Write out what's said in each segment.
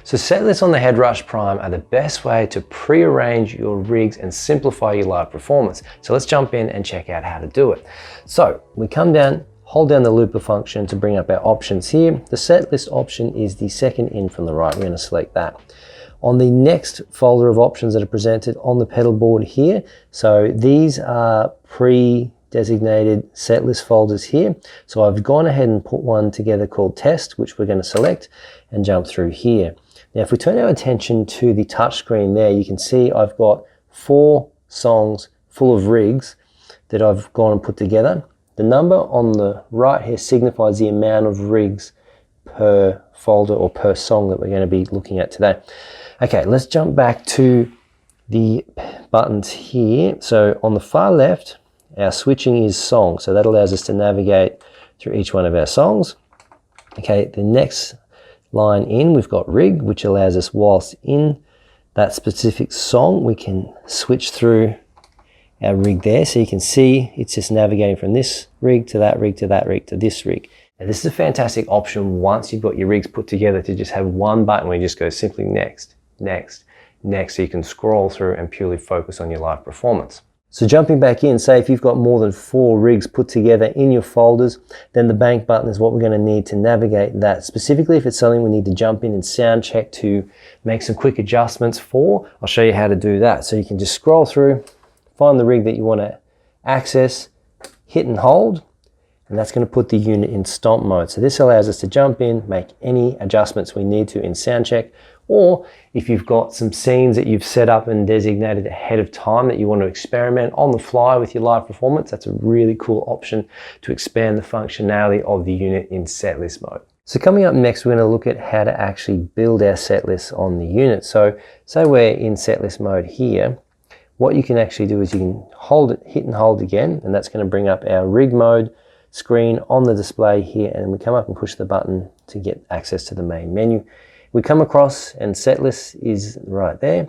So set lists on the Headrush Prime are the best way to pre-arrange your rigs and simplify your live performance. So let's jump in and check out how to do it. So we come down, hold down the looper function to bring up our options here. The set list option is the second in from the right. We're going to select that. On the next folder of options that are presented on the pedal board here, so these are pre-designated set list folders here. So I've gone ahead and put one together called test, which we're going to select and jump through here. Now, if we turn our attention to the touch screen there, you can see I've got 4 songs full of rigs that I've gone and put together. The number on the right here signifies the amount of rigs per folder or per song that we're going to be looking at today. Okay, let's jump back to the buttons here. So on the far left, our switching is song. So that allows us to navigate through each one of our songs. Okay, the next line in, we've got rig, which allows us whilst in that specific song, we can switch through our rig there. So you can see it's just navigating from this rig to that rig to that rig to this rig. And this is a fantastic option once you've got your rigs put together to just have one button where you just go simply next, next, next, so you can scroll through and purely focus on your live performance. So jumping back in, say if you've got more than 4 rigs put together in your folders, then the bank button is what we're going to need to navigate that. Specifically, if it's something we need to jump in and sound check to make some quick adjustments for, I'll show you how to do that. So you can just scroll through, find the rig that you want to access, hit and hold, and that's going to put the unit in stomp mode. So this allows us to jump in, make any adjustments we need to in sound check, or if you've got some scenes that you've set up and designated ahead of time that you want to experiment on the fly with your live performance, that's a really cool option to expand the functionality of the unit in setlist mode. So coming up next, we're going to look at how to actually build our set lists on the unit. So say we're in setlist mode here. What you can actually do is you can hold it, hit and hold again, and that's going to bring up our rig mode screen on the display here, and we come up and push the button to get access to the main menu. We come across and set list is right there.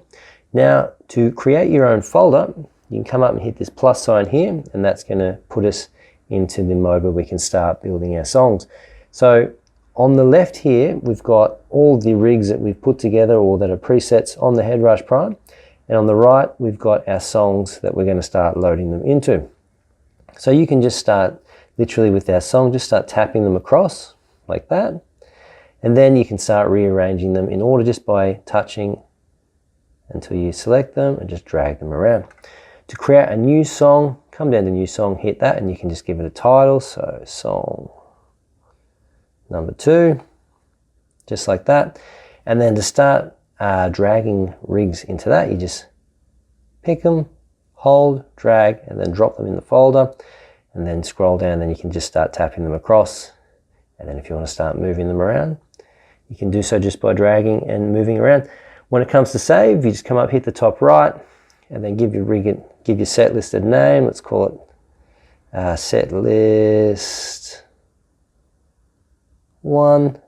Now to create your own folder, you can come up and hit this plus sign here, and that's going to put us into the mode where we can start building our songs. So on the left here, we've got all the rigs that we've put together or that are presets on the Headrush Prime. And on the right, we've got our songs that we're going to start loading them into. So you can just start literally with our song, just start tapping them across like that. And then you can start rearranging them in order just by touching until you select them and just drag them around. To create a new song, come down to new song, hit that, and you can just give it a title. So song number 2, just like that. And then to start dragging rigs into that, you just pick them, hold, drag, and then drop them in the folder, and then scroll down, then you can just start tapping them across. And then if you want to start moving them around, you can do so just by dragging and moving around. When it comes to save, you just come up, hit the top right, and then give your set list a name. Let's call it set list 1,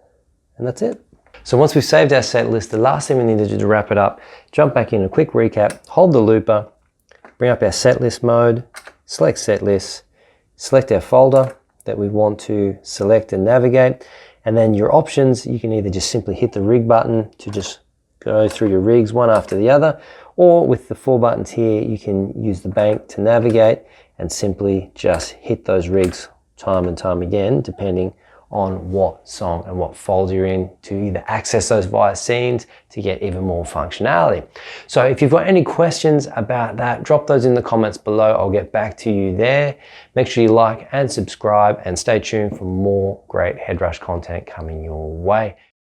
and that's it. So once we've saved our set list, the last thing we need to do to wrap it up, jump back in a quick recap, hold the looper, bring up our set list mode, select set list, select our folder that we want to select and navigate, and then your options, you can either just simply hit the rig button to just go through your rigs one after the other, or with the 4 buttons here, you can use the bank to navigate and simply just hit those rigs time and time again, depending on what song and what folder you're in, to either access those via scenes to get even more functionality. So if you've got any questions about that, drop those in the comments below. I'll get back to you there. Make sure you like and subscribe, and stay tuned for more great Headrush content coming your way.